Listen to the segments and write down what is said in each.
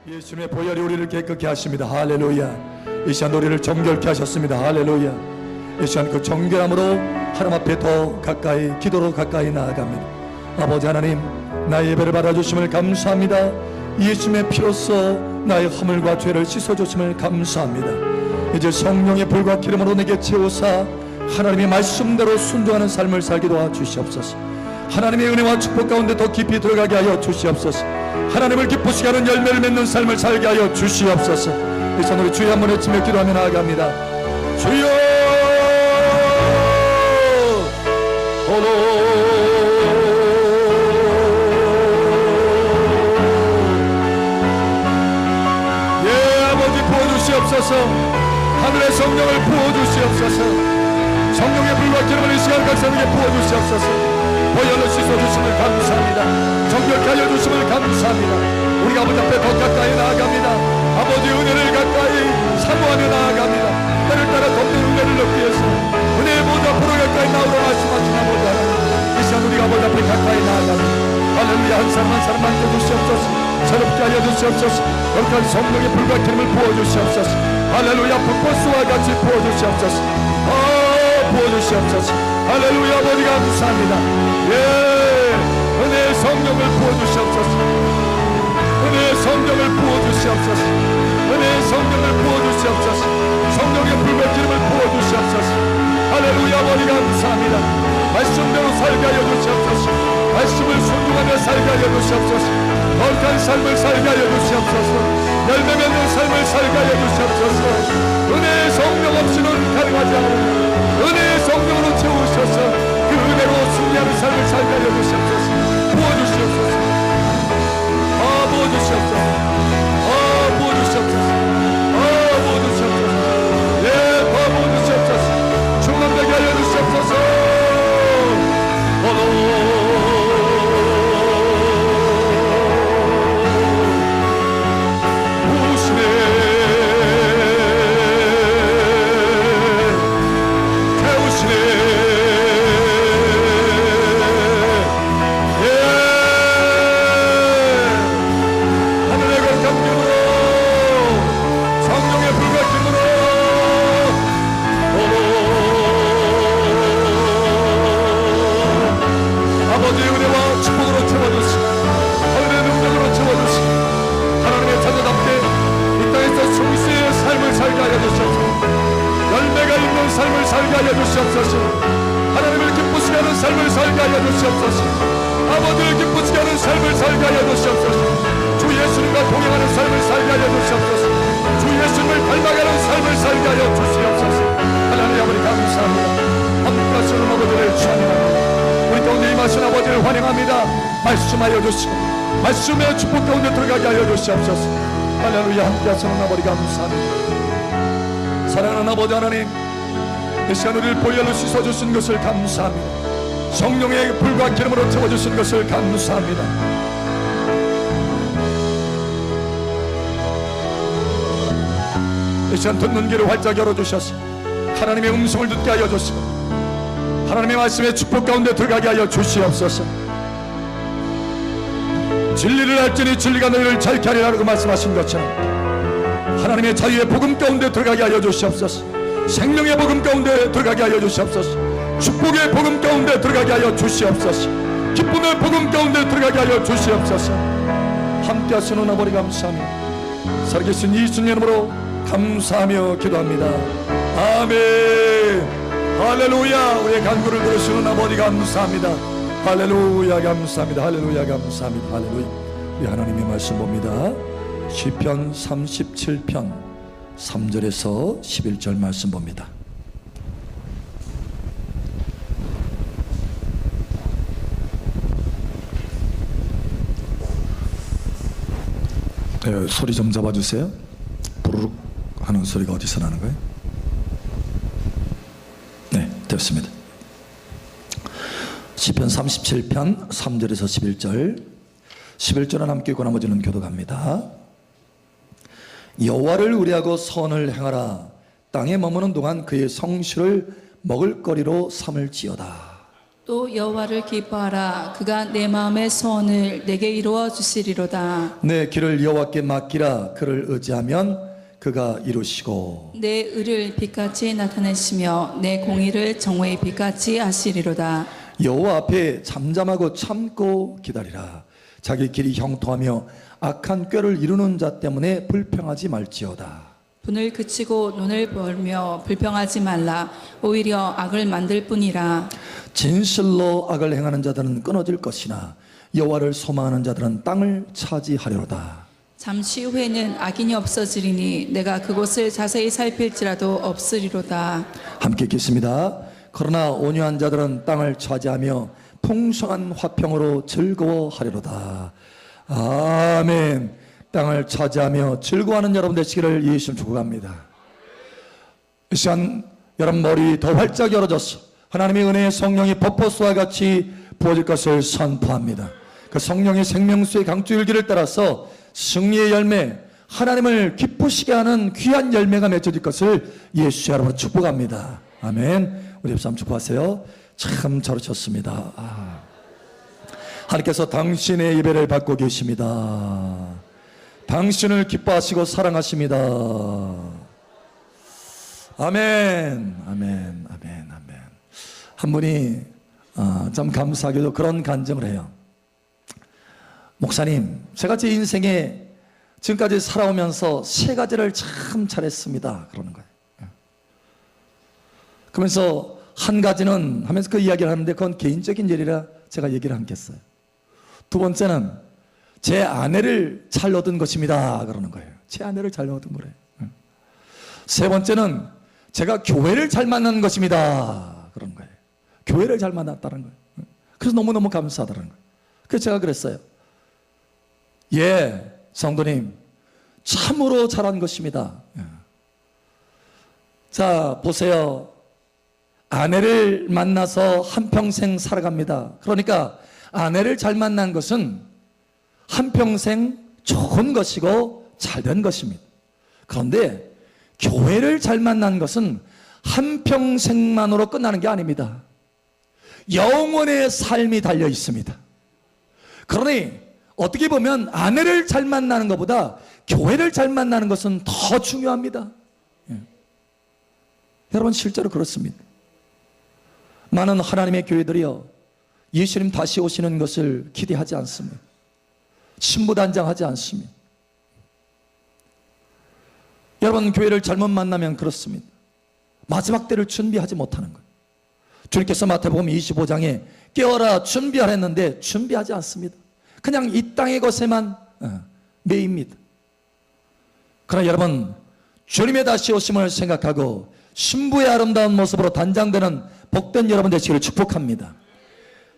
예수님의 보혈이 우리를 깨끗게 하십니다. 할렐루야. 이 시간 우리를 정결케 하셨습니다. 할렐루야. 이 시간 그 정결함으로 하나님 앞에 더 가까이, 기도로 가까이 나아갑니다. 아버지 하나님, 나의 예배를 받아주심을 감사합니다. 예수님의 피로써 나의 허물과 죄를 씻어주심을 감사합니다. 이제 성령의 불과 기름으로 내게 채우사 하나님의 말씀대로 순종하는 삶을 살게 도와주시옵소서. 하나님의 은혜와 축복 가운데 더 깊이 들어가게 하여 주시옵소서. 하나님을 기쁘시게 하는 열매를 맺는 삶을 살게 하여 주시옵소서. 이 시간 우리 주여 한번 외치며 기도하며 나아갑니다. 주여 예 아버지 부어주시옵소서. 하늘의 성령을 부어주시옵소서. 성령의 불과 기름을 이 시간 각사에게 부어주시옵소서. 보혈로 씻어주심을 감사합니다. 정결케 하여 주심을 감사합니다. 우리가 아버지 앞에 더 가까이 나아갑니다. 아버지 은혜를 가까이 사모하며 나아갑니다. 때를 따라 덮는 은혜를 얻기 위해서 은혜의 모자 앞으로 가까이 나오라 말씀하신 아버지 하나님, 이 시간 우리가 아버지 앞에 가까이 나아갑니다. 할렐루야. 한 사람 한 사람 만져주시옵소서. 새롭게 하여 주시옵소서. 거룩한 성령의 불과 기름을 부어주시옵소서. 할렐루야. 북버스와 같이 부어주시옵소서. 부어주시옵소서. 할렐루야. 아버지 감사합니다. 예, 은혜의 성령을 부어주시옵소서. 은혜의 성령을 부어주시옵소서. 은혜의 성령을 부어주시옵소서. 성령의 불과 기름을 부어주시옵소서. 할렐루야. 아버지 감사합니다. 말씀대로 살게 하여 주시옵소서. 말씀을 순종하며 살게 하여 주시옵소서. 거룩한 삶을 살게 하여 주시옵소서. 열매 맺는 삶을 살게 하여 주시옵소서. 은혜의 성령 없이는 가능하지 않습니다. 은혜의 성령으로 채우셔서 그 은혜로 승리하는 삶을 살게 하여 주시옵소서. 부어주시옵소서. 부어주시옵소서. 부어주시옵소서. 부어주시옵소서. 예, 부어주시옵소서. 충만되게 하여 주시옵소서. 삶을 살게 하여 주시옵소서. 하나님을 기쁘시게 하는 삶을 살게 하여 주시옵소서. 아버지를 기쁘시게 하는 삶을 살게 하여 주시옵소서. 주 예수님과 동행하는 삶을 살게 하여 주시옵소서. 주 예수님을 닮아가는 삶을 살게 하여 주시옵소서. 하나님 아버지 감사합니다. 함께하시는 아버지를 찬양합니다. 우리 가운데 임하신 아버지를 환영합니다. 말씀하여 주시고 말씀의 축복 가운데 들어가게 하여 주시옵소서. 할렐루야. 함께하시는 아버지 감사합니다. 사랑하는 아버지 하나님, 이 시간 우리를 보혈로 씻어주신 것을 감사합니다. 성령의 불과 기름으로 채워주신 것을 감사합니다. 이 시간 듣는 귀를 활짝 열어주셔서 하나님의 음성을 듣게 하여 주시고 하나님의 말씀의 축복 가운데 들어가게 하여 주시옵소서. 진리를 알지니 진리가 너희를 자유케 하리라고 말씀하신 것처럼 하나님의 자유의 복음 가운데 들어가게 하여 주시옵소서. 생명의 복음 가운데 들어가게 하여 주시옵소서. 축복의 복음 가운데 들어가게 하여 주시옵소서. 기쁨의 복음 가운데 들어가게 하여 주시옵소서. 함께 하시는 아버지 감사합니다. 살아계신 예수님 이름으로 감사하며 기도합니다. 아멘. 할렐루야. 우리의 간구를 들으시는 아버지 감사합니다. 할렐루야 감사합니다. 할렐루야 감사합니다. 할렐루야. 우리 하나님의 말씀 봅니다. 시편 37편 3절에서 11절 말씀 봅니다. 네, 소리 좀 잡아주세요. 부르륵 하는 소리가 어디서 나는 거예요? 네, 됐습니다. 시편 37편 3절에서 11절 11절은 함께 읽고 나머지는 교독합니다. 여호와를 의뢰하고 선을 행하라. 땅에 머무는 동안 그의 성실을 먹을거리로 삼을지어다. 또 여호와를 기뻐하라. 그가 내 마음의 소원을 내게 이루어 주시리로다. 내 길을 여호와께 맡기라. 그를 의지하면 그가 이루시고 내 의를 빛같이 나타내시며 내 공의를 정오의 빛같이 하시리로다. 여호와 앞에 잠잠하고 참고 기다리라. 자기 길이 형통하며 악한 꾀를 이루는 자 때문에 불평하지 말지어다. 분을 그치고 눈을 벌며 불평하지 말라. 오히려 악을 만들 뿐이라. 진실로 악을 행하는 자들은 끊어질 것이나 여호와를 소망하는 자들은 땅을 차지하리로다. 잠시 후에는 악인이 없어지리니 내가 그곳을 자세히 살필지라도 없으리로다. 함께 읽겠습니다. 그러나 온유한 자들은 땅을 차지하며 풍성한 화평으로 즐거워하리로다. 아멘. 땅을 차지하며 즐거워하는 여러분 되시기를 예수님 축복합니다. 이 시간 여러분 머리 더 활짝 열어져서 하나님의 은혜의 성령이 폭포수와 같이 부어질 것을 선포합니다. 그 성령의 생명수의 강줄기를 따라서 승리의 열매, 하나님을 기쁘시게 하는 귀한 열매가 맺어질 것을 예수 여러분 축복합니다. 아멘. 우리 옆사람 축복하세요. 참 잘하셨습니다. 하나님께서 당신의 예배를 받고 계십니다. 당신을 기뻐하시고 사랑하십니다. 아멘, 아멘, 아멘, 아멘. 한 분이 참 감사하게도 그런 간증을 해요. 목사님, 제가 제 인생에 지금까지 살아오면서 3가지를 참 잘했습니다. 그러는 거예요. 그러면서 한 가지는 하면서 그 이야기를 하는데 그건 개인적인 일이라 제가 얘기를 않겠어요. 두 번째는 제 아내를 잘 얻은 것입니다. 그러는 거예요. 제 아내를 잘 얻은 거래요. 세 번째는 제가 교회를 잘 만난 것입니다. 그러는 거예요. 교회를 잘 만났다는 거예요. 그래서 너무너무 감사하다는 거예요. 그래서 제가 그랬어요. 예, 성도님, 참으로 잘한 것입니다. 자, 보세요. 아내를 만나서 한평생 살아갑니다. 그러니까 아내를 잘 만난 것은 한평생 좋은 것이고 잘된 것입니다. 그런데 교회를 잘 만난 것은 한평생만으로 끝나는 게 아닙니다. 영원의 삶이 달려 있습니다. 그러니 어떻게 보면 아내를 잘 만나는 것보다 교회를 잘 만나는 것은 더 중요합니다. 여러분 실제로 그렇습니다. 많은 하나님의 교회들이요, 예수님 다시 오시는 것을 기대하지 않습니다. 신부단장하지 않습니다. 여러분 교회를 잘못 만나면 그렇습니다. 마지막 때를 준비하지 못하는 거예요. 주님께서 마태복음 25장에 깨어라 준비하라 했는데 준비하지 않습니다. 그냥 이 땅의 것에만 매입니다. 그러나 여러분 주님의 다시 오심을 생각하고 신부의 아름다운 모습으로 단장되는 복된 여러분 되시기를 축복합니다.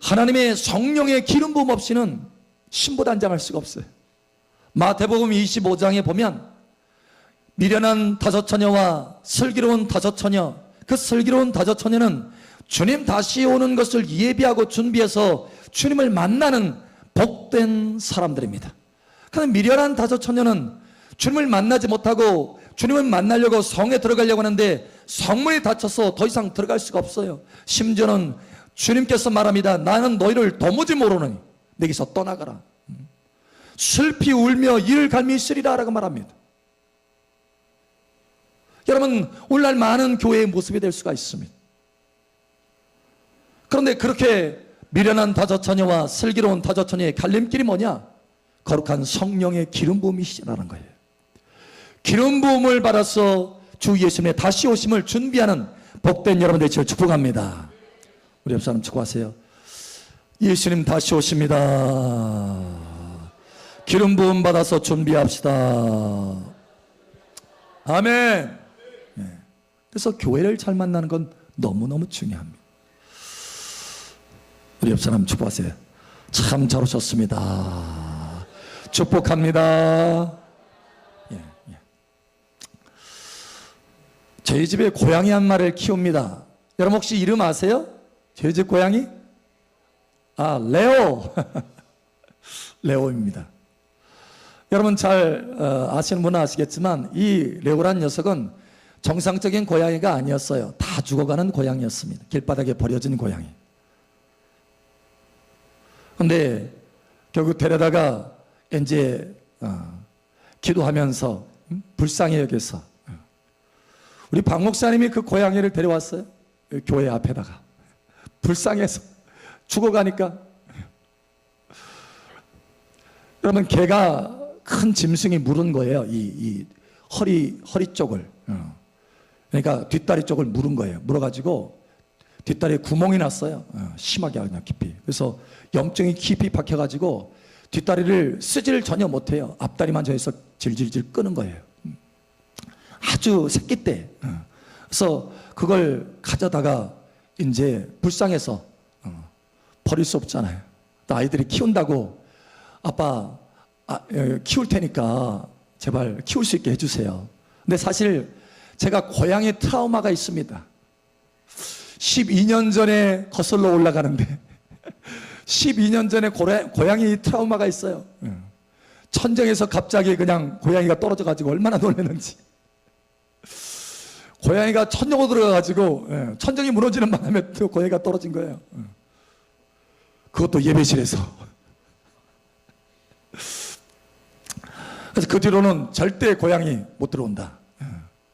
하나님의 성령의 기름 부음 없이는 신부 단장할 수가 없어요. 마태복음 25장에 보면 미련한 5처녀와 슬기로운 5처녀, 그 슬기로운 5처녀는 주님 다시 오는 것을 예비하고 준비해서 주님을 만나는 복된 사람들입니다. 그런데 미련한 5처녀는 주님을 만나지 못하고 주님을 만나려고 성에 들어가려고 하는데 성문이 닫혀서 더 이상 들어갈 수가 없어요. 심지어는 주님께서 말합니다. 나는 너희를 도무지 모르느니 내게서 떠나가라. 슬피 울며 이를 갈미 있으리라 라고 말합니다. 여러분 오늘날 많은 교회의 모습이 될 수가 있습니다. 그런데 그렇게 미련한 5처녀와 슬기로운 5처녀의 갈림길이 뭐냐? 거룩한 성령의 기름 부음이시라는 거예요. 기름 부음을 받아서 주 예수님의 다시 오심을 준비하는 복된 여러분 되시기를 축복합니다. 우리 옆 사람 축복하세요. 예수님 다시 오십니다. 기름 부음 받아서 준비합시다. 아멘. 네. 그래서 교회를 잘 만나는 건 너무너무 중요합니다. 우리 옆 사람 축복하세요. 참 잘 오셨습니다. 축복합니다. 예, 예. 저희 집에 고양이 한 마리를 키웁니다. 여러분 혹시 이름 아세요? 저희 집 고양이? 레오. 레오입니다. 여러분 잘 아시는 분은 아시겠지만 이 레오란 녀석은 정상적인 고양이가 아니었어요. 다 죽어가는 고양이였습니다. 길바닥에 버려진 고양이. 근데 결국 데려다가 이제 기도하면서 불쌍히 여겨서 우리 박 목사님이 그 고양이를 데려왔어요. 교회 앞에다가 불쌍해서 죽어가니까. 그러면 개가 큰 짐승이 물은 거예요. 이 허리 쪽을. 그러니까 뒷다리 쪽을 물은 거예요. 물어가지고 뒷다리에 구멍이 났어요. 심하게 그냥 깊이. 그래서 염증이 깊이 박혀가지고 뒷다리를 쓰지를 전혀 못해요. 앞다리만 저에서 질질질 끄는 거예요. 아주 새끼 때. 그래서 그걸 가져다가 이제 불쌍해서 버릴 수 없잖아요. 또 아이들이 키운다고 아빠 키울 테니까 제발 키울 수 있게 해주세요. 근데 사실 제가 고양이 트라우마가 있습니다. 12년 전에 거슬러 올라가는데 12년 전에 고양이 트라우마가 있어요. 천정에서 갑자기 그냥 고양이가 떨어져가지고 얼마나 놀랐는지. 고양이가 천정으로 들어가가지고 천정이 무너지는 바람에 또 고양이가 떨어진 거예요. 그것도 예배실에서. 그래서 그 뒤로는 절대 고양이 못 들어온다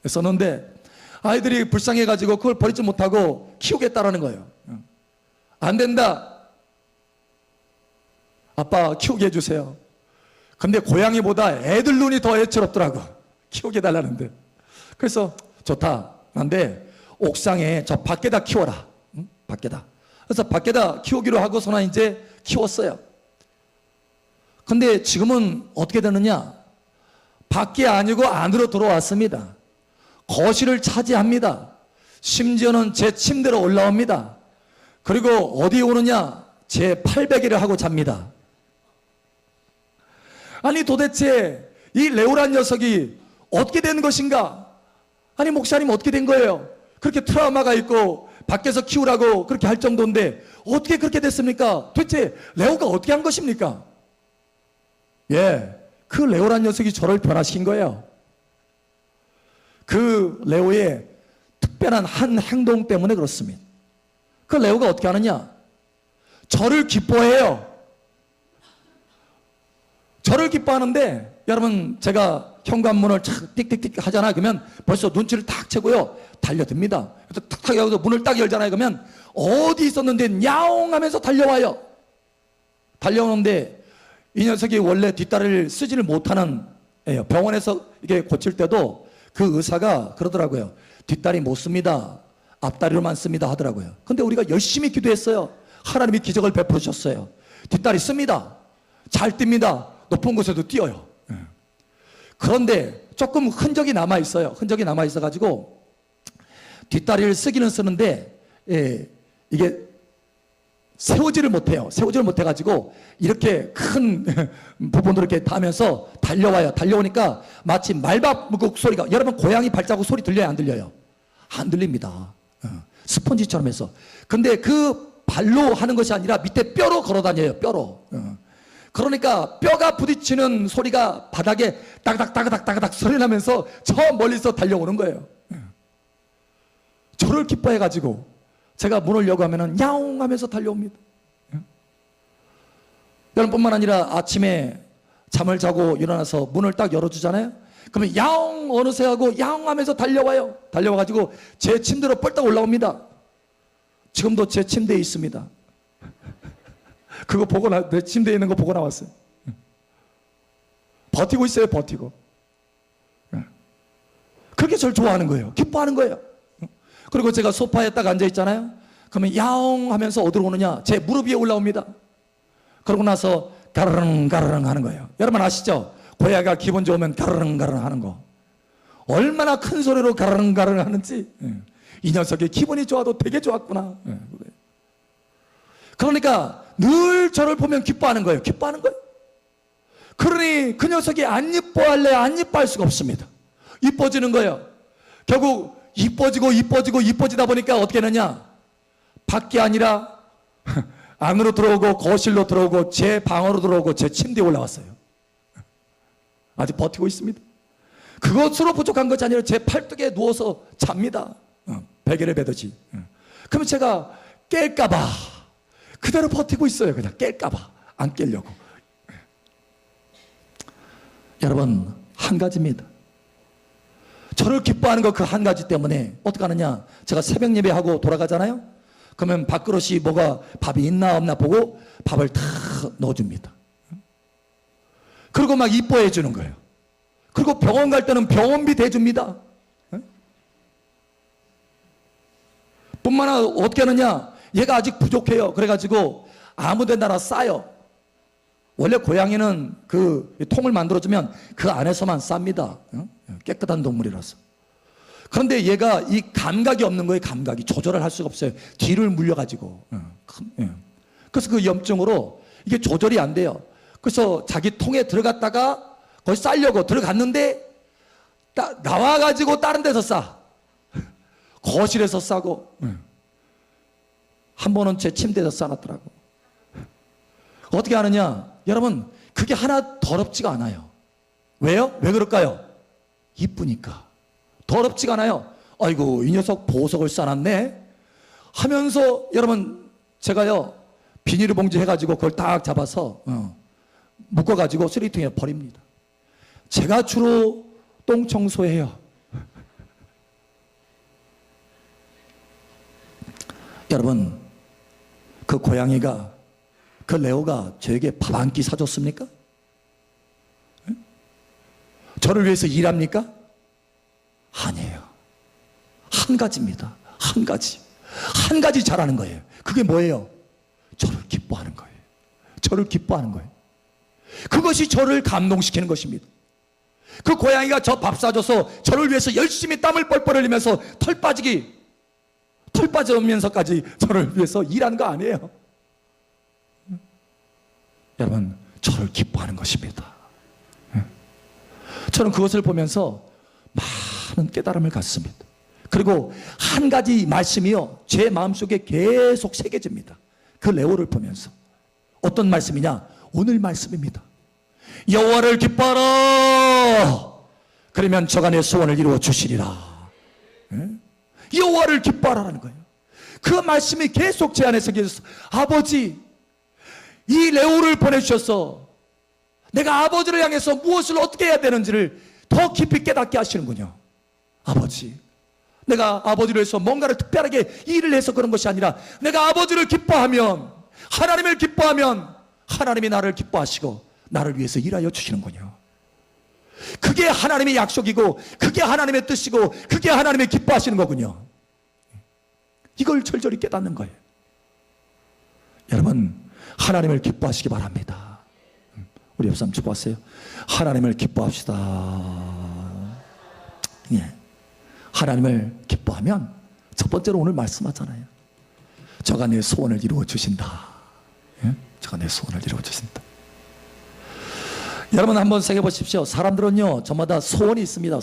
했었는데 아이들이 불쌍해가지고 그걸 버리지 못하고 키우겠다라는 거예요. 안 된다. 아빠 키우게 해주세요. 근데 고양이보다 애들 눈이 더 애처롭더라고. 키우게 해달라는데. 그래서 좋다. 그런데 옥상에 저 밖에다 키워라. 밖에다. 그래서 밖에다 키우기로 하고서는 이제 키웠어요. 근데 지금은 어떻게 되느냐? 밖이 아니고 안으로 들어왔습니다. 거실을 차지합니다. 심지어는 제 침대로 올라옵니다. 그리고 어디 오느냐? 제 팔베개를 하고 잡니다. 아니 도대체 이 레오란 녀석이 어떻게 된 것인가? 아니 목사님 어떻게 된 거예요? 그렇게 트라우마가 있고 밖에서 키우라고 그렇게 할 정도인데 어떻게 그렇게 됐습니까? 도대체 레오가 어떻게 한 것입니까? 그 레오란 녀석이 저를 변화시킨 거예요. 그 레오의 특별한 한 행동 때문에 그렇습니다. 그 레오가 어떻게 하느냐? 저를 기뻐해요. 저를 기뻐하는데 여러분 제가 현관문을 착 띡띡띡 하잖아요. 그러면 벌써 눈치를 탁 채고요. 달려듭니다. 그래서 탁탁 여기서 문을 딱 열잖아요. 그러면 어디 있었는데 야옹 하면서 달려와요. 달려오는데 이 녀석이 원래 뒷다리를 쓰지를 못하는 애예요. 병원에서 이게 고칠 때도 그 의사가 그러더라고요. 뒷다리 못 씁니다. 앞다리로만 씁니다 하더라고요. 근데 우리가 열심히 기도했어요. 하나님이 기적을 베풀어 주셨어요. 뒷다리 씁니다. 잘 뜁니다. 높은 곳에도 뛰어요. 그런데 조금 흔적이 남아 있어요. 흔적이 남아 있어 가지고 뒷다리를 쓰기는 쓰는데 이게 세우지를 못해요. 세우지를 못해 가지고 이렇게 큰 부분으로 이렇게 타면서 달려와요. 달려오니까 마치 말바꾸국 소리가, 여러분 고양이 발자국 소리 들려요 안 들려요? 안 들립니다. 스펀지처럼 해서. 근데 그 발로 하는 것이 아니라 밑에 뼈로 걸어 다녀요. 뼈로. 그러니까 뼈가 부딪히는 소리가 바닥에 따그닥 소리 나면서 저 멀리서 달려오는 거예요. 저를 기뻐해 가지고 제가 문을 열고 하면은 야옹 하면서 달려옵니다. 여러분뿐만 아니라 아침에 잠을 자고 일어나서 문을 딱 열어주잖아요. 그러면 야옹 어느새 하고 야옹 하면서 달려와요. 달려와가지고 제 침대로 뻘떡 올라옵니다. 지금도 제 침대에 있습니다. 그거 보고 내 침대에 있는 거 보고 나왔어요. 버티고 있어요. 버티고. 그렇게 저를 좋아하는 거예요. 기뻐하는 거예요. 그리고 제가 소파에 딱 앉아 있잖아요. 그러면 야옹 하면서 어디로 오느냐? 제 무릎 위에 올라옵니다. 그러고 나서 가르릉 가르릉 하는 거예요. 여러분 아시죠? 고양이가 기분 좋으면 가르릉 가르릉 하는 거. 얼마나 큰 소리로 가르릉 가르릉 하는지. 이 녀석이 기분이 좋아도 되게 좋았구나. 그러니까 늘 저를 보면 기뻐하는 거예요. 기뻐하는 거예요. 그러니 그 녀석이 안 이뻐할래 안 이뻐할 수가 없습니다. 이뻐지는 거예요. 결국 이뻐지다 보니까 어떻게 되느냐? 밖이 아니라 안으로 들어오고 거실로 들어오고 제 방으로 들어오고 제 침대에 올라왔어요. 아직 버티고 있습니다. 그것으로 부족한 것이 아니라 제 팔뚝에 누워서 잡니다. 베개를 베듯이. 그러면 제가 깰까봐 그대로 버티고 있어요. 그냥 깰까봐. 안 깨려고. 여러분, 한 가지입니다. 저를 기뻐하는 거 그 한 가지 때문에 어떻게 하느냐. 제가 새벽 예배하고 돌아가잖아요. 그러면 밥그릇이 뭐가 밥이 있나 없나 보고 밥을 다 넣어줍니다. 그리고 막 이뻐해 주는 거예요. 그리고 병원 갈 때는 병원비 대줍니다. 뿐만 아니라 어떻게 하느냐. 얘가 아직 부족해요. 그래가지고 아무 데나 싸요. 원래 고양이는 그 통을 만들어주면 그 안에서만 쌉니다. 깨끗한 동물이라서. 그런데 얘가 이 감각이 없는 거예요. 감각이. 조절을 할 수가 없어요. 뒤를 물려가지고. 그래서 그 염증으로 이게 조절이 안 돼요. 그래서 자기 통에 들어갔다가 거기 싸려고 들어갔는데 나와가지고 다른 데서 싸. 거실에서 싸고. 한 번은 제 침대에서 싸놨더라고. 어떻게 하느냐. 여러분, 그게 하나 더럽지가 않아요. 왜요? 왜 그럴까요? 이쁘니까. 더럽지가 않아요. 아이고, 이 녀석 보석을 싸놨네 하면서, 여러분, 제가요 비닐봉지 해가지고 그걸 딱 잡아서 묶어가지고 쓰레기통에 버립니다. 제가 주로 똥 청소해요. 여러분, 그 고양이가, 그 레오가 저에게 밥 한 끼 사줬습니까? 저를 위해서 일합니까? 아니에요. 한 가지입니다. 한 가지. 한 가지 잘하는 거예요. 그게 뭐예요? 저를 기뻐하는 거예요. 저를 기뻐하는 거예요. 그것이 저를 감동시키는 것입니다. 그 고양이가 저 밥 사줘서 저를 위해서 열심히 땀을 뻘뻘 흘리면서 털 빠져오면서까지 저를 위해서 일하는 거 아니에요. 여러분, 저를 기뻐하는 것입니다. 저는 그것을 보면서 많은 깨달음을 갖습니다. 그리고 한 가지 말씀이요, 제 마음속에 계속 새겨집니다. 그 레오를 보면서. 어떤 말씀이냐? 오늘 말씀입니다. 여호와를 기뻐하라. 그러면 저가 내 소원을 이루어 주시리라. 여호와를 기뻐하라는 거예요. 그 말씀이 계속 제 안에 새겨져서, 아버지, 이 레오를 보내주셔서 내가 아버지를 향해서 무엇을 어떻게 해야 되는지를 더 깊이 깨닫게 하시는군요. 아버지, 내가 아버지를 위해서 뭔가를 특별하게 일을 해서 그런 것이 아니라 내가 아버지를 기뻐하면, 하나님을 기뻐하면 하나님이 나를 기뻐하시고 나를 위해서 일하여 주시는군요. 그게 하나님의 약속이고 그게 하나님의 뜻이고 그게 하나님의 기뻐하시는 거군요. 이걸 절절히 깨닫는 거예요. 여러분, 하나님을 기뻐하시기 바랍니다. 우리 옆 사람 축복하세요. 하나님을 기뻐합시다. 예. 하나님을 기뻐하면 첫 번째로 오늘 말씀하잖아요. 저가 내 소원을 이루어 주신다. 예? 저가 내 소원을 이루어 주신다. 여러분 한번 생각해 보십시오. 사람들은요, 저마다 소원이 있습니다.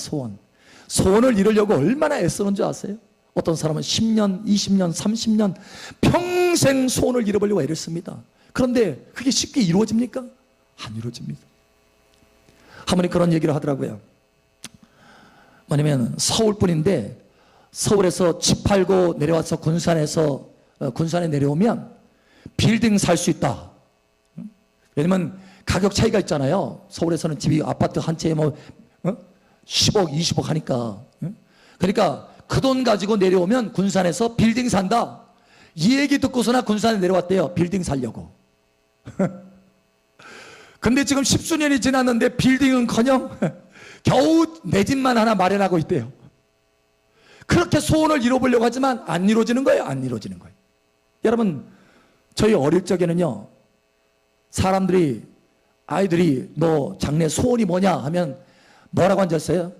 소원을 이루려고 얼마나 애쓰는 줄 아세요? 어떤 사람은 10년, 20년, 30년 평생 소원을 이루려고 애를 씁니다. 그런데 그게 쉽게 이루어집니까? 안 이루어집니다. 한 분이 그런 얘기를 하더라고요. 뭐냐면 서울뿐인데 서울에서 집 팔고 내려와서 군산에 내려오면 빌딩 살 수 있다. 왜냐면 가격 차이가 있잖아요. 서울에서는 집이 아파트 한 채에 10억, 20억 하니까. 그러니까 그 돈 가지고 내려오면 군산에서 빌딩 산다. 이 얘기 듣고서나 군산에 내려왔대요. 빌딩 살려고. 근데 지금 10수년이 지났는데 빌딩은커녕 겨우 내 집만 하나 마련하고 있대요. 그렇게 소원을 이뤄보려고 하지만 안 이루어지는 거예요. 안 이루어지는 거예요. 여러분, 저희 어릴 적에는요, 아이들이 너 장래 소원이 뭐냐 하면 뭐라고 앉았어요?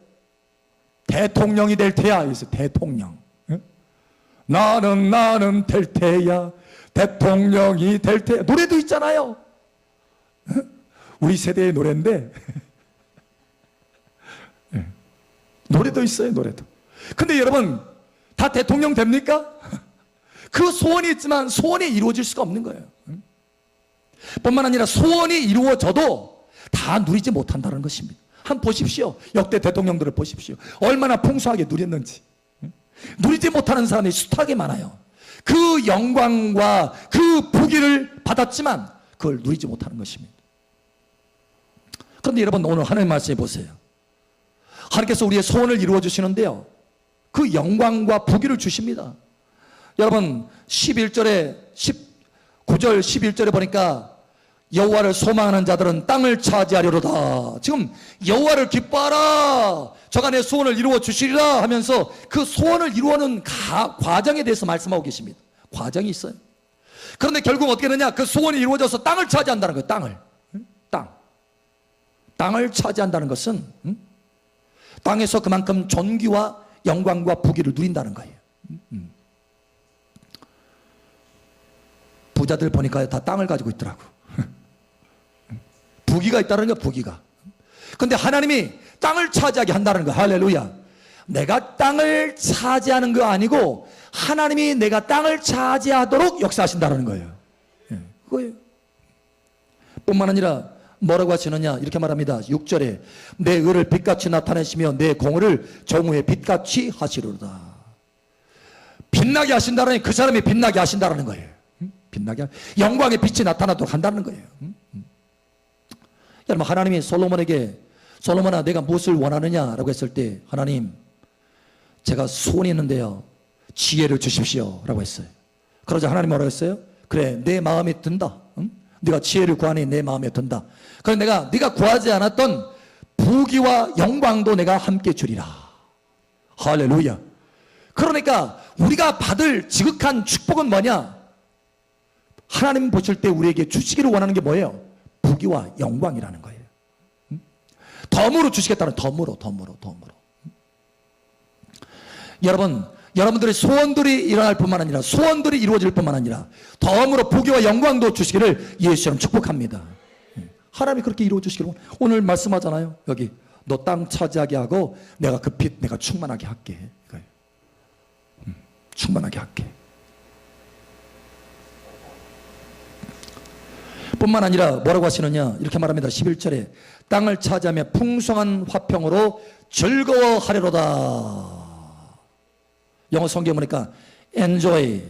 대통령이 될 테야. 그래서 대통령. 나는 될 테야. 대통령이 될 테야. 노래도 있잖아요. 우리 세대의 노래인데 노래도 있어요. 노래도. 근데 여러분, 다 대통령 됩니까? 그 소원이 있지만 소원이 이루어질 수가 없는 거예요. 뿐만 아니라 소원이 이루어져도 다 누리지 못한다는 것입니다. 한번 보십시오. 역대 대통령들을 보십시오. 얼마나 풍성하게 누렸는지. 누리지 못하는 사람이 숱하게 많아요. 그 영광과 그 부귀를 받았지만 그걸 누리지 못하는 것입니다. 그런데 여러분, 오늘 하나님 말씀해 보세요. 하나님께서 우리의 소원을 이루어 주시는데요, 그 영광과 부귀를 주십니다. 여러분, 11절에 19절 11절에 보니까 여호와를 소망하는 자들은 땅을 차지하리로다. 지금 여호와를 기뻐하라, 저가 내 소원을 이루어 주시리라 하면서 그 소원을 이루어는 과정에 대해서 말씀하고 계십니다. 과정이 있어요. 그런데 결국 어떻게 되느냐, 그 소원이 이루어져서 땅을 차지한다는 거예요. 땅을 차지한다는 것은 땅에서 그만큼 존귀와 영광과 부귀를 누린다는 거예요. 부자들 보니까 다 땅을 가지고 있더라고. 부귀가 있다는 거야, 부귀가. 근데 하나님이 땅을 차지하게 한다는 거야. 할렐루야. 내가 땅을 차지하는 거 아니고 하나님이 내가 땅을 차지하도록 역사하신다는 거예요. 그거예요. 뿐만 아니라 뭐라고 하시느냐, 이렇게 말합니다. 6절에 내 의를 빛같이 나타내시며 내 공의를 정오의 빛같이 하시리로다. 빛나게 하신다는, 그 사람이 빛나게 하신다는 거예요. 빛나게, 영광의 빛이 나타나도록 한다는 거예요. 여러분, 하나님이 솔로몬에게, 솔로몬아 내가 무엇을 원하느냐라고 했을 때, 하나님 제가 소원이 있는데요, 지혜를 주십시오 라고 했어요. 그러자 하나님 뭐라고 했어요? 그래, 내 마음에 든다. 네가 지혜를 구하니 내 마음에 든다. 그래, 네가 구하지 않았던 부귀와 영광도 내가 함께 주리라. 할렐루야. 그러니까 우리가 받을 지극한 축복은 뭐냐? 하나님 보실 때 우리에게 주시기를 원하는 게 뭐예요? 부귀와 영광이라는 거예요. 덤으로 주시겠다는, 덤으로. 여러분, 여러분들의 소원들이 일어날 뿐만 아니라, 소원들이 이루어질 뿐만 아니라 덤으로 부귀와 영광도 주시기를 예수처럼 축복합니다. 하나님이 그렇게 이루어 주시기를. 오늘 말씀하잖아요. 여기 너 땅 차지하게 하고 내가 그 빛 내가 충만하게 할게. 충만하게 할게. 뿐만 아니라 뭐라고 하시느냐, 이렇게 말합니다. 11절에 땅을 차지하며 풍성한 화평으로 즐거워하리로다. 영어 성경 보니까 enjoy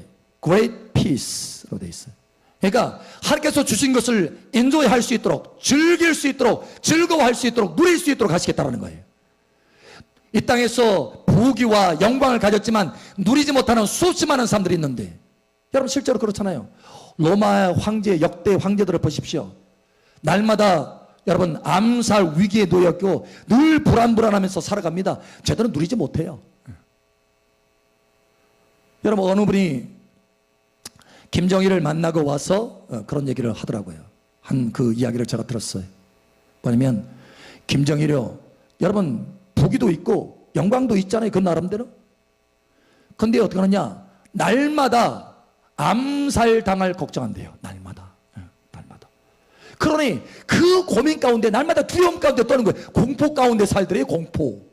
great peace로 되어 있어요. 그러니까 하나님께서 주신 것을 enjoy 할 수 있도록, 즐길 수 있도록, 즐거워할 수 있도록, 누릴 수 있도록 하시겠다는 거예요. 이 땅에서 부귀와 영광을 가졌지만 누리지 못하는 수없이 많은 사람들이 있는데, 여러분 실제로 그렇잖아요. 로마 황제, 역대 황제들을 보십시오. 날마다 여러분 암살 위기에 놓였고 늘 불안하면서 살아갑니다. 제대로 누리지 못해요. 여러분, 어느 분이 김정일을 만나고 와서 그런 얘기를 하더라고요. 한 그 이야기를 제가 들었어요. 뭐냐면, 김정일이요, 여러분 부귀도 있고 영광도 있잖아요, 그 나름대로. 근데 어떻게 하느냐, 날마다 암살 당할 걱정한대요. 날마다. 그러니 그 고민 가운데, 날마다 두려움 가운데 떠는 거예요. 공포 가운데 살더래요, 공포.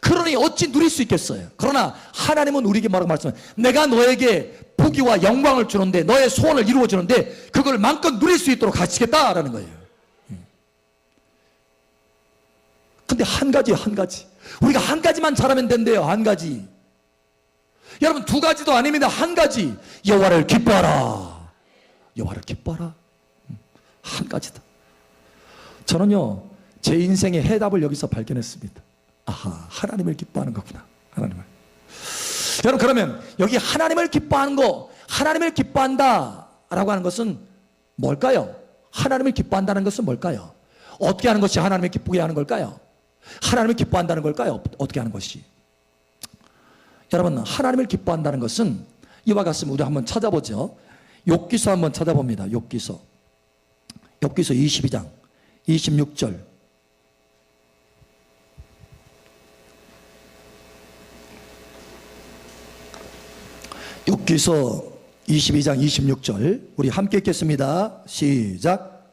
그러니 어찌 누릴 수 있겠어요. 그러나 하나님은 우리에게 뭐라고 말씀해요? 내가 너에게 부귀와 영광을 주는데, 너의 소원을 이루어 주는데 그걸 마음껏 누릴 수 있도록 하시겠다라는 거예요. 근데 한 가지, 우리가 한 가지만 잘하면 된대요. 한 가지. 여러분, 두 가지도 아닙니다. 한 가지. 여호와를 기뻐하라. 여호와를 기뻐하라. 한 가지다. 저는요, 제 인생의 해답을 여기서 발견했습니다. 아하, 하나님을 기뻐하는 거구나. 하나님을. 여러분, 그러면 여기 하나님을 기뻐하는 거, 하나님을 기뻐한다 라고 하는 것은 뭘까요? 하나님을 기뻐한다는 것은 뭘까요? 어떻게 하는 것이 하나님을 기쁘게 하는 걸까요? 하나님을 기뻐한다는 걸까요? 어떻게 하는 것이? 여러분, 하나님을 기뻐한다는 것은 이와 같습니다. 우리 한번 찾아보죠. 욥기서 한번 찾아봅니다. 욥기서 22장 26절. 욥기서 22장 26절 우리 함께 읽겠습니다. 시작.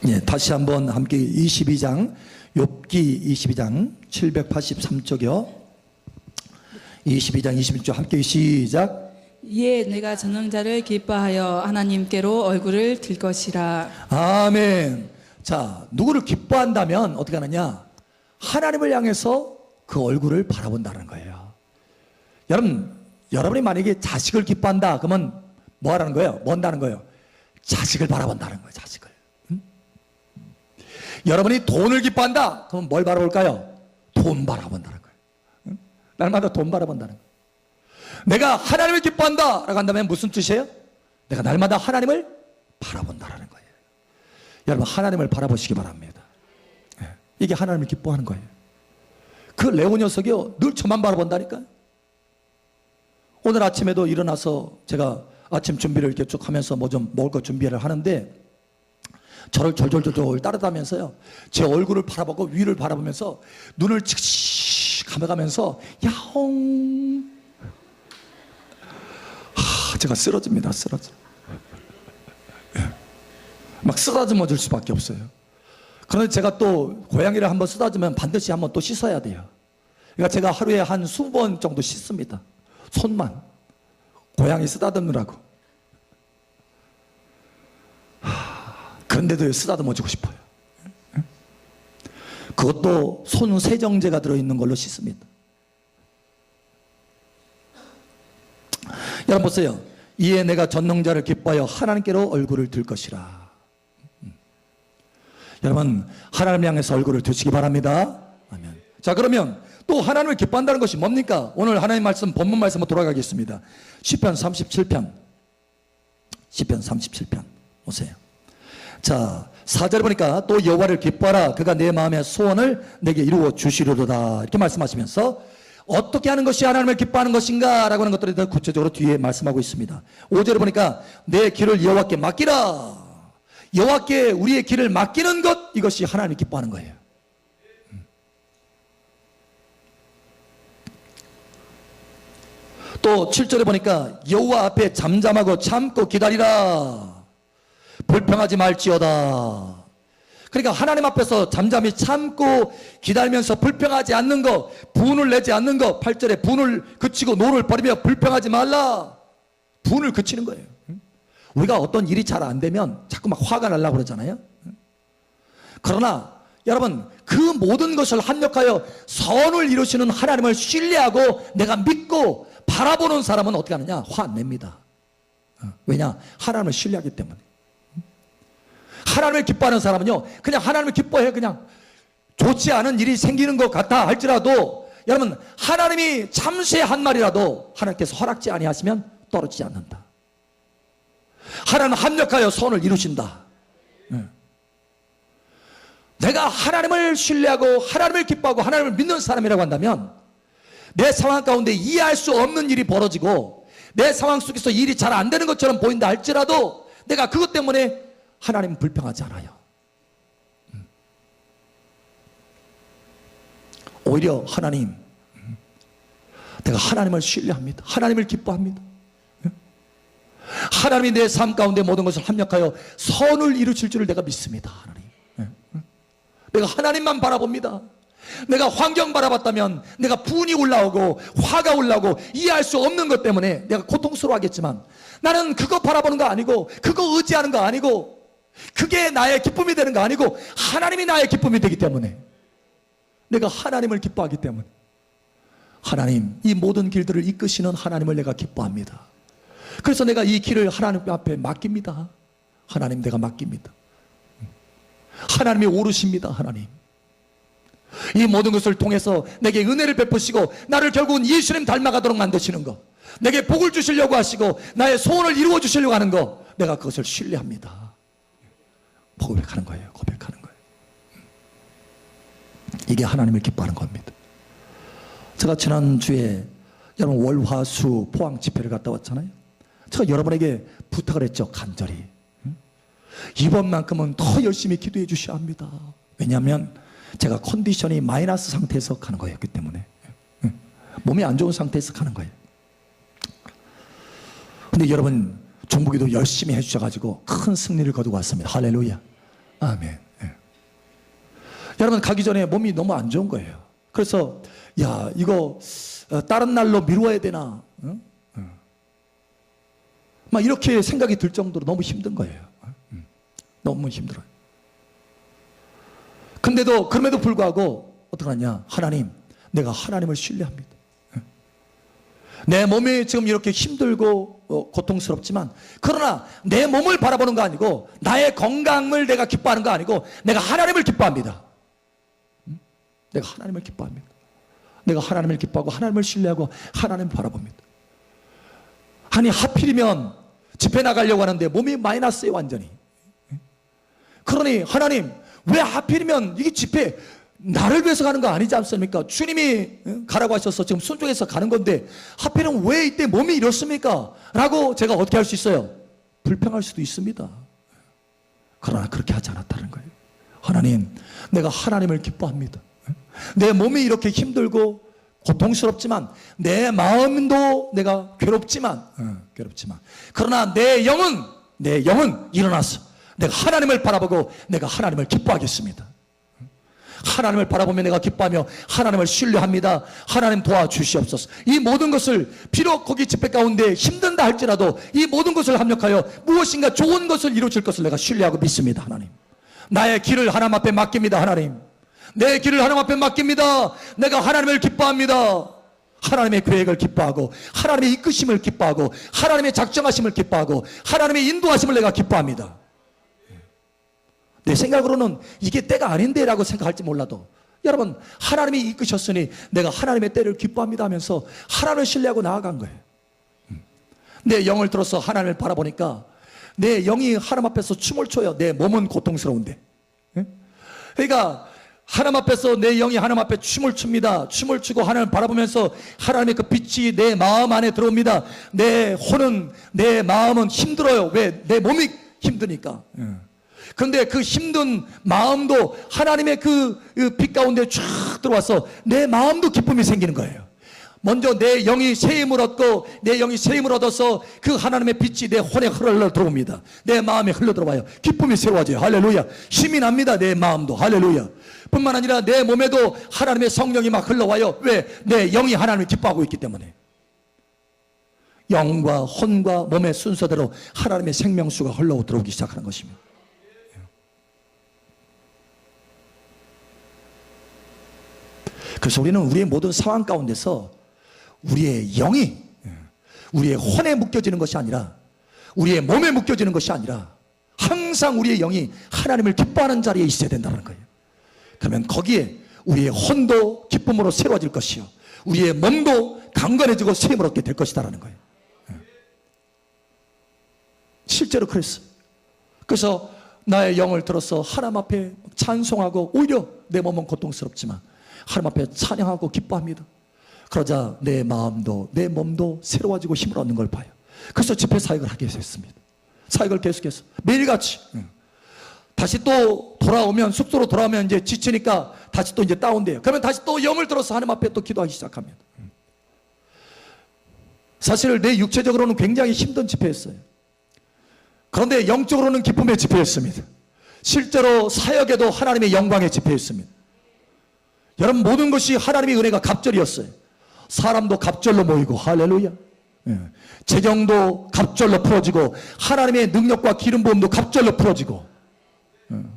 예, 다시 한번 함께 22장, 욥기 22장 783쪽이요. 22장 26절 함께 시작. 이에 내가 전능자를 기뻐하여 하나님께로 얼굴을 들 것이라. 아멘. 자, 누구를 기뻐한다면 어떻게 하느냐? 하나님을 향해서 그 얼굴을 바라본다는 거예요. 여러분이 만약에 자식을 기뻐한다 그러면 뭐 하라는 거예요? 뭔다는 거예요? 자식을 바라본다는 거예요. 자식을. 여러분이 돈을 기뻐한다 그러면 뭘 바라볼까요? 돈 바라본다는 거예요. 날마다 돈 바라본다는 거예요. 내가 하나님을 기뻐한다 라고 한다면 무슨 뜻이에요? 내가 날마다 하나님을 바라본다는 거예요. 여러분 하나님을 바라보시기 바랍니다. 이게 하나님을 기뻐하는 거예요. 그 레오 녀석이요 늘 저만 바라본다니까요. 오늘 아침에도 일어나서 제가 아침 준비를 이렇게 쭉 하면서 뭐 좀 먹을 것 준비를 하는데 저를 졸졸졸졸 따라다면서요 제 얼굴을 바라보고 위를 바라보면서 눈을 칙칙 감아가면서 야옹 제가 쓰러집니다. 쓰러져. 막 쓰다듬어 줄 수밖에 없어요. 그런데 제가 또 고양이를 한번 쓰다듬으면 반드시 한번 또 씻어야 돼요. 그러니까 제가 하루에 한 20번 정도 씻습니다. 손만 고양이 쓰다듬느라고. 그런데도 쓰다듬어 주고 싶어요. 그것도 손 세정제가 들어있는 걸로 씻습니다. 여러분 보세요. 이에 내가 전능자를 기뻐하여 하나님께로 얼굴을 들 것이라. 여러분 하나님 향해서 얼굴을 드시기 바랍니다. 아멘. 자 그러면 또 하나님을 기뻐한다는 것이 뭡니까? 오늘 하나님 말씀 본문 말씀으로 돌아가겠습니다. 시편 37편 시편 37편 보세요. 자 4절에 보니까 또 여호와를 기뻐하라 그가 내 마음의 소원을 내게 이루어 주시리로다 이렇게 말씀하시면서 어떻게 하는 것이 하나님을 기뻐하는 것인가 라고 하는 것들이 더 구체적으로 뒤에 말씀하고 있습니다. 5절에 보니까 내 길을 여호와께 맡기라. 여호와께 우리의 길을 맡기는 것 이것이 하나님을 기뻐하는 거예요. 또 7절에 보니까 여호와 앞에 잠잠하고 참고 기다리라. 불평하지 말지어다. 그러니까 하나님 앞에서 잠잠히 참고 기다리면서 불평하지 않는 것, 분을 내지 않는 것. 8절에 분을 그치고 노를 버리며 불평하지 말라. 분을 그치는 거예요. 우리가 어떤 일이 잘 안 되면 자꾸 막 화가 나려고 그러잖아요. 그러나 여러분 그 모든 것을 합력하여 선을 이루시는 하나님을 신뢰하고 내가 믿고 바라보는 사람은 어떻게 하느냐? 화 안 냅니다. 왜냐? 하나님을 신뢰하기 때문에. 하나님을 기뻐하는 사람은요 그냥 하나님을 기뻐해. 그냥 좋지 않은 일이 생기는 것 같다 할지라도 여러분 하나님이 참새 한 마리라도 하나님께서 허락지 아니하시면 떨어지지 않는다. 하나님은 합력하여 선을 이루신다. 내가 하나님을 신뢰하고 하나님을 기뻐하고 하나님을 믿는 사람이라고 한다면 내 상황 가운데 이해할 수 없는 일이 벌어지고 내 상황 속에서 일이 잘 안 되는 것처럼 보인다 할지라도 내가 그것 때문에 하나님은 불평하지 않아요. 오히려 하나님, 내가 하나님을 신뢰합니다. 하나님을 기뻐합니다. 하나님이 내 삶 가운데 모든 것을 합력하여 선을 이루실 줄을 내가 믿습니다. 하나님. 내가 하나님만 바라봅니다. 내가 환경 바라봤다면 내가 분이 올라오고 화가 올라오고 이해할 수 없는 것 때문에 내가 고통스러워하겠지만 나는 그거 바라보는 거 아니고 그거 의지하는 거 아니고 그게 나의 기쁨이 되는 거 아니고 하나님이 나의 기쁨이 되기 때문에 내가 하나님을 기뻐하기 때문에 하나님 이 모든 길들을 이끄시는 하나님을 내가 기뻐합니다. 그래서 내가 이 길을 하나님 앞에 맡깁니다. 하나님 내가 맡깁니다. 하나님이 오르십니다. 하나님 이 모든 것을 통해서 내게 은혜를 베푸시고 나를 결국은 예수님 닮아가도록 만드시는 것, 내게 복을 주시려고 하시고 나의 소원을 이루어 주시려고 하는 것, 내가 그것을 신뢰합니다. 고백하는 거예요. 고백하는 거예요. 이게 하나님을 기뻐하는 겁니다. 제가 지난주에 여러분 월화수 포항 집회를 갔다 왔잖아요. 제가 여러분에게 부탁을 했죠. 간절히 이번만큼은 더 열심히 기도해 주셔야 합니다. 왜냐하면 제가 컨디션이 마이너스 상태에서 가는 거였기 때문에 몸이 안 좋은 상태에서 가는 거예요. 근데 여러분 정부기도 열심히 해주셔가지고 큰 승리를 거두고 왔습니다. 할렐루야. 아멘. 여러분 가기 전에 몸이 너무 안 좋은 거예요. 그래서 야 이거 다른 날로 미루어야 되나 막 이렇게 생각이 들 정도로 너무 힘든 거예요. 너무 힘들어요. 근데도 그럼에도 불구하고 어떻게 하냐? 하나님, 내가 하나님을 신뢰합니다. 내 몸이 지금 이렇게 힘들고 고통스럽지만, 그러나 내 몸을 바라보는 거 아니고, 나의 건강을 내가 기뻐하는 거 아니고, 내가 하나님을 기뻐합니다. 내가 하나님을 기뻐합니다. 내가 하나님을 기뻐하고 하나님을 신뢰하고 하나님을 바라봅니다. 아니, 하필이면 집회 나가려고 하는데 몸이 마이너스예요, 완전히. 그러니 하나님, 왜 하필이면 이게 집회 나를 위해서 가는 거 아니지 않습니까? 주님이 가라고 하셔서 지금 순종해서 가는 건데 하필이면 왜 이때 몸이 이렇습니까? 라고 제가 어떻게 할 수 있어요? 불평할 수도 있습니다. 그러나 그렇게 하지 않았다는 거예요. 하나님, 내가 하나님을 기뻐합니다. 내 몸이 이렇게 힘들고 고통스럽지만, 내 마음도 내가 괴롭지만 그러나 내 영은 일어나서 내가 하나님을 바라보고 내가 하나님을 기뻐하겠습니다. 하나님을 바라보며 내가 기뻐하며 하나님을 신뢰합니다. 하나님 도와주시옵소서. 이 모든 것을, 비록 거기 집회 가운데 힘든다 할지라도 이 모든 것을 합력하여 무엇인가 좋은 것을 이루어질 것을 내가 신뢰하고 믿습니다. 하나님, 나의 길을 하나님 앞에 맡깁니다. 하나님, 내 길을 하나님 앞에 맡깁니다. 내가 하나님을 기뻐합니다. 하나님의 계획을 기뻐하고 하나님의 이끄심을 기뻐하고 하나님의 작정하심을 기뻐하고 하나님의 인도하심을 내가 기뻐합니다. 내 생각으로는 이게 때가 아닌데 라고 생각할지 몰라도, 여러분, 하나님이 이끄셨으니 내가 하나님의 때를 기뻐합니다 하면서 하나님을 신뢰하고 나아간 거예요. 내 영을 들어서 하나님을 바라보니까 내 영이 하나님 앞에서 춤을 춰요. 내 몸은 고통스러운데. 그러니까 하나님 앞에서 내 영이 하나님 앞에 춤을 춥니다. 춤을 추고 하나님을 바라보면서 하나님의 그 빛이 내 마음 안에 들어옵니다. 내 혼은, 내 마음은 힘들어요. 왜? 내 몸이 힘드니까. 그런데 그 힘든 마음도 하나님의 그 빛 가운데 쫙 들어와서 내 마음도 기쁨이 생기는 거예요. 먼저 내 영이 새 힘을 얻고, 내 영이 새 힘을 얻어서 그 하나님의 빛이 내 혼에 흘러 들어옵니다. 내 마음에 흘러 들어와요. 기쁨이 새로워져요. 할렐루야. 힘이 납니다. 내 마음도. 할렐루야. 뿐만 아니라 내 몸에도 하나님의 성령이 막 흘러와요. 왜? 내 영이 하나님을 기뻐하고 있기 때문에. 영과 혼과 몸의 순서대로 하나님의 생명수가 흘러 들어오기 시작하는 것입니다. 그래서 우리는 우리의 모든 상황 가운데서 우리의 영이 우리의 혼에 묶여지는 것이 아니라, 우리의 몸에 묶여지는 것이 아니라 항상 우리의 영이 하나님을 기뻐하는 자리에 있어야 된다는 거예요. 그러면 거기에 우리의 혼도 기쁨으로 새로워질 것이요, 우리의 몸도 강건해지고 새 힘을 얻게 될 것이다라는 거예요. 실제로 그랬어요. 그래서 나의 영을 들어서 하나님 앞에 찬송하고, 오히려 내 몸은 고통스럽지만 하나님 앞에 찬양하고 기뻐합니다. 그러자 내 마음도 내 몸도 새로워지고 힘을 얻는 걸 봐요. 그래서 집회 사역을 하게 됐습니다. 사역을 계속해서 매일같이. 다시 또 돌아오면, 숙소로 돌아오면 이제 지치니까 다시 또 이제 다운돼요. 그러면 다시 또 영을 들어서 하나님 앞에 또 기도하기 시작합니다. 사실 내 육체적으로는 굉장히 힘든 집회였어요. 그런데 영적으로는 기쁨의 집회였습니다. 실제로 사역에도 하나님의 영광의 집회였습니다. 여러분, 모든 것이 하나님의 은혜가 갑절이었어요. 사람도 갑절로 모이고, 할렐루야. 재경도 갑절로 풀어지고, 하나님의 능력과 기름 부음도 갑절로 풀어지고,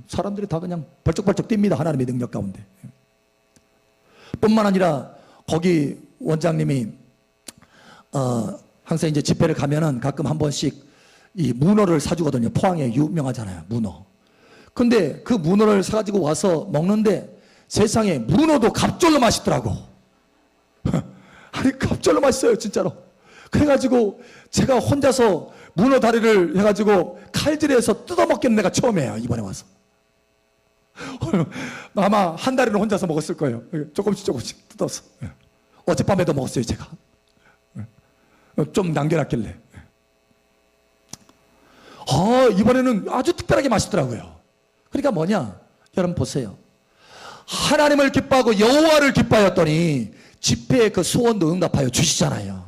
사람들이 다 그냥 벌쩍벌쩍 뜁니다. 하나님의 능력 가운데. 뿐만 아니라 거기 원장님이 항상 이제 집회를 가면은 가끔 한 번씩 이 문어를 사주거든요. 포항에 유명하잖아요, 문어. 근데 그 문어를 사가지고 와서 먹는데 세상에 문어도 갑절로 맛있더라고. 아니, 갑절로 맛있어요, 진짜로. 그래가지고 제가 혼자서 문어 다리를 해가지고 칼질해서 뜯어먹겠는 내가 처음이에요, 이번에 와서. 아마 한 다리는 혼자서 먹었을 거예요. 조금씩 뜯어서. 어젯밤에도 먹었어요, 제가. 좀 남겨놨길래. 이번에는 아주 특별하게 맛있더라고요. 그러니까 뭐냐, 여러분 보세요. 하나님을 기뻐하고 여호와를 기뻐하였더니 집회의 그 소원도 응답하여 주시잖아요.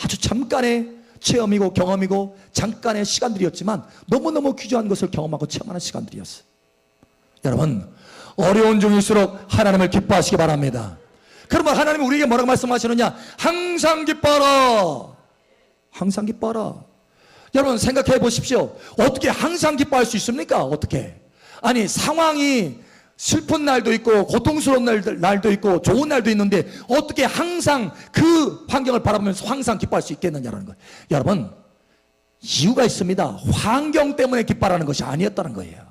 아주 잠깐의 체험이고 경험이고 잠깐의 시간들이었지만 너무너무 귀중한 것을 경험하고 체험하는 시간들이었어요. 여러분, 어려운 중일수록 하나님을 기뻐하시기 바랍니다. 그러면 하나님은 우리에게 뭐라고 말씀하시느냐? 항상 기뻐하라. 항상 기뻐하라. 여러분, 생각해 보십시오. 어떻게 항상 기뻐할 수 있습니까? 어떻게? 아니, 상황이 슬픈 날도 있고 고통스러운 날도 있고 좋은 날도 있는데 어떻게 항상 그 환경을 바라보면서 항상 기뻐할 수 있겠느냐라는 거예요. 여러분, 이유가 있습니다. 환경 때문에 기뻐하라는 것이 아니었다는 거예요.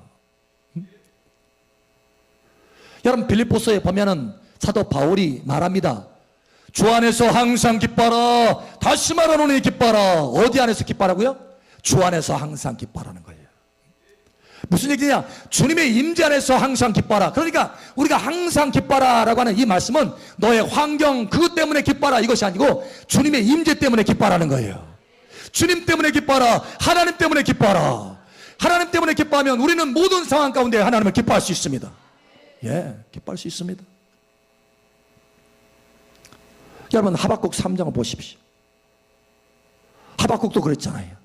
여러분, 빌립보서에 보면은 사도 바울이 말합니다. 주 안에서 항상 기뻐하라. 다시 말하노니 기뻐하라. 어디 안에서 기뻐하라고요? 주 안에서 항상 기뻐하라는 거예요. 무슨 얘기냐? 주님의 임재 안에서 항상 기뻐하라. 그러니까 우리가 항상 기뻐하라라고 하는 이 말씀은 너의 환경 그것 때문에 기뻐하라 이것이 아니고 주님의 임재 때문에 기뻐하라는 거예요. 주님 때문에 기뻐하라. 하나님 때문에 기뻐하라. 하나님 때문에 기뻐하면 우리는 모든 상황 가운데 하나님을 기뻐할 수 있습니다. 예, 기뻐할 수 있습니다. 여러분, 하박국 3장을 보십시오. 하박국도 그랬잖아요.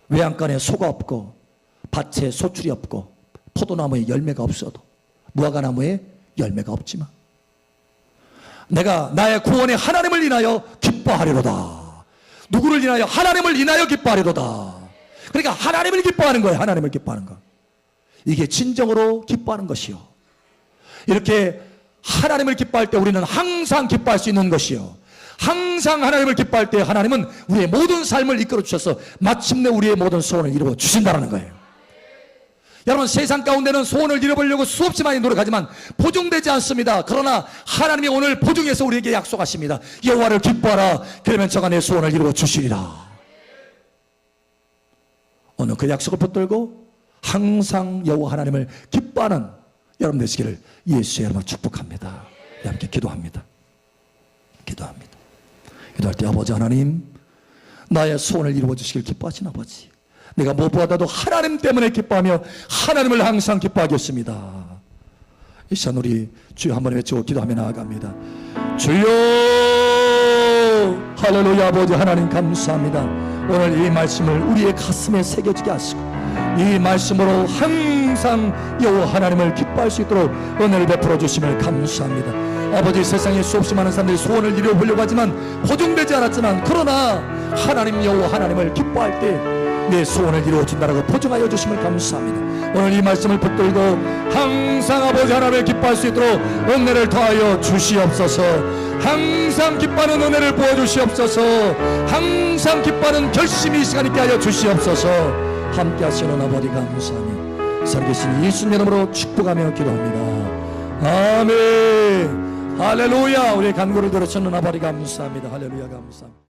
외양간에 소가 없고 밭에 소출이 없고 포도나무에 열매가 없어도 무화과나무에 열매가 없지만 내가 나의 구원의 하나님을 인하여 기뻐하리로다. 누구를 인하여? 하나님을 인하여 기뻐하리로다. 그러니까 하나님을 기뻐하는 거예요. 하나님을 기뻐하는 거. 이게 진정으로 기뻐하는 것이요. 이렇게 하나님을 기뻐할 때 우리는 항상 기뻐할 수 있는 것이요. 항상 하나님을 기뻐할 때 하나님은 우리의 모든 삶을 이끌어 주셔서 마침내 우리의 모든 소원을 이루어 주신다는 거예요. 여러분, 세상 가운데는 소원을 이뤄보려고 수없이 많이 노력하지만 보증되지 않습니다. 그러나 하나님이 오늘 보증해서 우리에게 약속하십니다. 여호와를 기뻐하라. 그러면 저가 내 소원을 이루어 주시리라. 오늘 그 약속을 붙들고 항상 여호와 하나님을 기뻐하는 여러분 되시기를 예수의 이름으로 축복합니다. 함께 기도합니다. 기도합니다. 기도할 때 아버지 하나님, 나의 소원을 이루어 주시길 기뻐하신 아버지, 내가 무엇보다도 하나님 때문에 기뻐하며 하나님을 항상 기뻐하겠습니다. 이 시간 우리 주여 한번 외치고 기도하며 나아갑니다. 주여, 할렐루야. 아버지 하나님 감사합니다. 오늘 이 말씀을 우리의 가슴에 새겨지게 하시고 이 말씀으로 항상 여호와 하나님을 기뻐할 수 있도록 은혜를 베풀어 주심을 감사합니다. 아버지, 세상에 수없이 많은 사람들이 소원을 이루어보려고 하지만 보증되지 않았지만 그러나 하나님 여호와 하나님을 기뻐할 때 내 소원을 이루어준다라고 보증하여 주심을 감사합니다. 오늘 이 말씀을 붙들고 항상 아버지 하나님을 기뻐할 수 있도록 은혜를 더하여 주시옵소서. 항상 기뻐하는 은혜를 부어주시옵소서. 항상 기뻐하는 결심이 이 시간 있게 하여 주시옵소서. 함께 하시는 아버지 감사하며 살아계신 예수님 이름으로 축복하며 기도합니다. 아멘. 할렐루야. 우리의 간구를 들으시는 아버지 감사합니다. 할렐루야 감사합니다.